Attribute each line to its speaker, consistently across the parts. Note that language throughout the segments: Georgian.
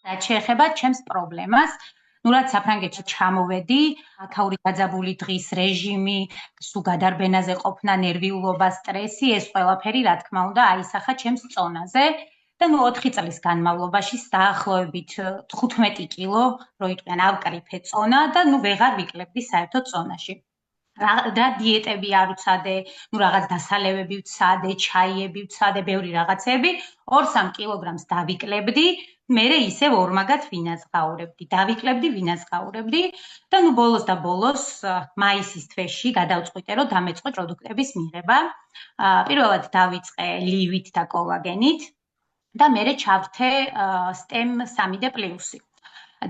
Speaker 1: რაც შეეხება ჩემს პრობლემას, რაც საფრანგეთში ჩამოვედი, აქაური გაძაბული დღის რეჟიმი, სულ გადარბენაზე ყოფნა, ნერვიულობა, სტრესი, ეს ყველაფერი, რა თქმა უნდა, აისახა ჩემს წონაზე. და 4 წლის განმავლობაში დაახლოებით 15 კილო როიტყვიან ავკრიფე წონა და ვეღარ ვიკლებდი საერთოდ წონაში. რა დიეტები არ ვცადე, რაღაც დასალევები ვცადე, ჩაიები ვცადე, ბევრი რაღაცები, 2-3 კილოგრამს დავიკლებდი, მერე ისევ ორმაგად ვინაზღაურებდი, და ბოლოს და ბოლოს მაისის თვეში გადავწყვიტე, რომ დამეწყო პროდუქტების მიღება. პირველად დავიწყე ლივით და კოლაგენით და მერე ჩავრთე STEM 3D+.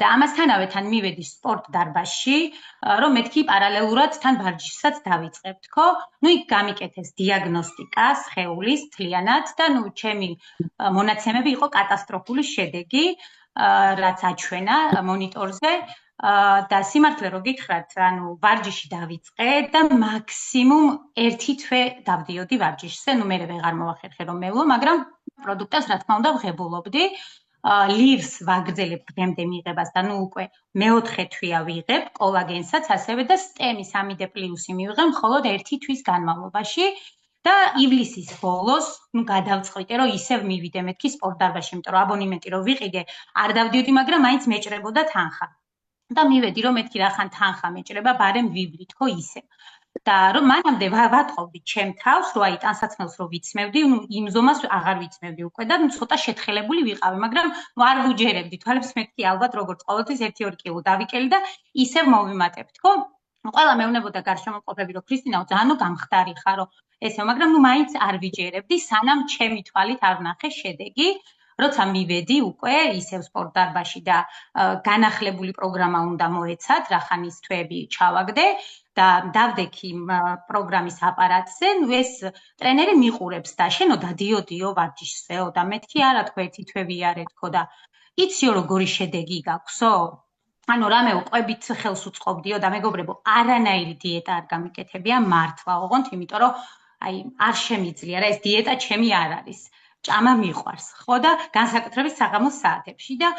Speaker 1: და ამასთანავე თან მივედი სპორტ დარბაზში, რომ მეთქი პარალელურად თან ვარჯიშსაც დავიწყებთ, ხო? იქ გამიკეთეს დიაგნოსტიკა სხეულის მთლიანად და ჩემი მონაცემები იყო კატასტროფული შედეგი, რაც აჩვენა მონიტორზე. და სიმართლე რო გითხრათ, ვარჯიში დავიწყე და მაქსიმუმ 1 თვე დავდიოდი ვარჯიშზე, მერე ვეღარ მოახერხე რომ მევლო, მაგრამ პროდუქტას რა თქმა უნდა ვღებულობდი. ლივს ვაგრძელებ დღემდე მიღებას და უკვე მე-4 თვია ვიღებ კოლაგენსაც ასევე და STEM 3D+ მივიღებ მხოლოდ 1 თვის განმავლობაში და ივლისის ბოლოს გადავწყვიტე რომ ისევ მივიდე მეთქი სპორტ დარბაზში, იმიტომ რომ აბონემენტი რო ვიყიდე არ დავდიოდი, მაგრამ მაინც მეჭრებოდა თანხა. და მივედი რომ მეთქი რახან თანხა მეჭრება, ბარემ ვივლით, ხო ისე. და რომ მანამდე ვატყობდი ჩემ თავს, რომ აი ტანსაცმელს რო ვიცმევდი, იმ ზომას აღარ ვიცმევდი უკვე და ცოტა შეთხელებული ვიყავი, მაგრამ არ ვუჯერებდი თვალებს, მეთქი ალბათ როგორც ყოველთვის 1-2 კილო დავიკელი და ისევ მოვიმატებთ, ხო? ყველა მეუბნებოდა გარშემოყოფები, რომ ქრისტინაო, ძალიან გამხდარი ხარო, ესე, მაგრამ მაინც არ ვიჯერებდი, სანამ ჩემი თვალით არ ვნახე შედეგი. როცა მივედი უკვე ისევ სპორტ დარბაზში და განახლებული პროგრამა უნდა მოეცათ, რახან ის თვეები ჩავაგდე და დავდექი პროგრამის აპარატზე, ეს ტრენერი მიყურებს და შენო დადიოდიო ვარჯიშზეო და მეთქი არა თქო 1 თვე ვიარე თქო და იციო როგორი შედეგი გაქვსო? რამე ყვებით ხელს უწყობდიო და მეგობრებო, არანაირი დიეტა არ გამიკეთებია მართლა, ოღონდ იმიტომ რომ აი არ შემიძლია რა, ეს დიეტა ჩემი არ არის. ჭამა მიყვარს, ხო და განსაკუთრებით საღამოს საათებში და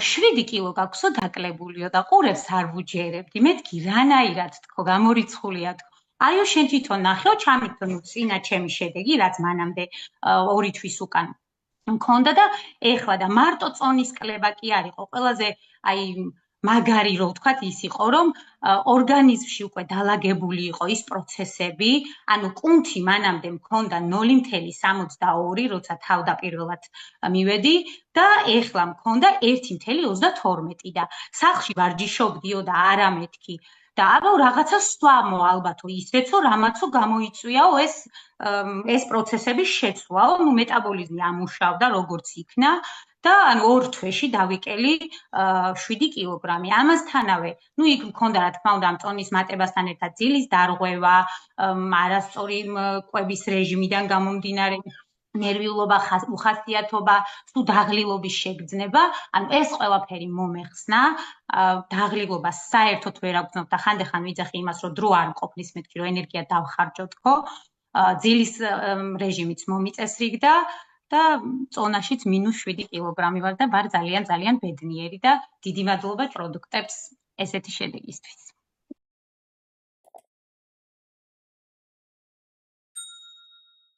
Speaker 1: 7 კილო გაქვსო დაკლებულიო და ყურებს არ ვუჯერებდი. მეთქი რანაირად თქო, გამორიცხულია თქო. აიო შენ თვითონ ნახეო, ჩამიგდო წინა ჩემი შედეგი, რაც მანამდე 2 თვის უკან მქონდა და ეხლა და მარტო წონის კლება კი არ იყო, ყველაზე აი მაგარი რო ვთქვათ ის იყო, რომ ორგანიზმში უკვე დალაგებული იყო ის პროცესები, კუნთი მანამდე მქონდა 0.62, როცა თავდაპირველად მივედი და ეხლა მქონდა 1.32 და სახლში ვარჯიშობდიო და არა მეთქი და რაღაცა სვამო ალბათო ისეცო, რამაცო გამოიწვიაო ეს პროცესების შეცვლაო, მეტაბოლიზმი ამუშავდა როგორც იქნა და 2 თვეში დავიკელი 7 კილოგრამი. ამასთანავე, იქ მქონდა რა თქმა უნდა წონის მატებასთან ერთად ძილის დარღვევა, არასწორი კვების რეჟიმიდან გამომდინარე ნერვიულობა, უხასიათობა, სულ დაღლილობის შეგრძნება, ეს ყველაფერი მომეხსნა, დაღლილობა საერთოდ ვერ აგრძნობ და ხანდახან ვიძახი იმას, რომ დრო არ მყოფნის, მეთქი რომ ენერგია დავხარჯო თქო, ძილის რეჟიმიც მომიწესრიგდა და წონაშიც -7 კილოგრამი ვარ და ვარ ძალიან ძალიან ბედნიერი და დიდი მადლობა პროდუქტებს ესეთი შედეგისთვის.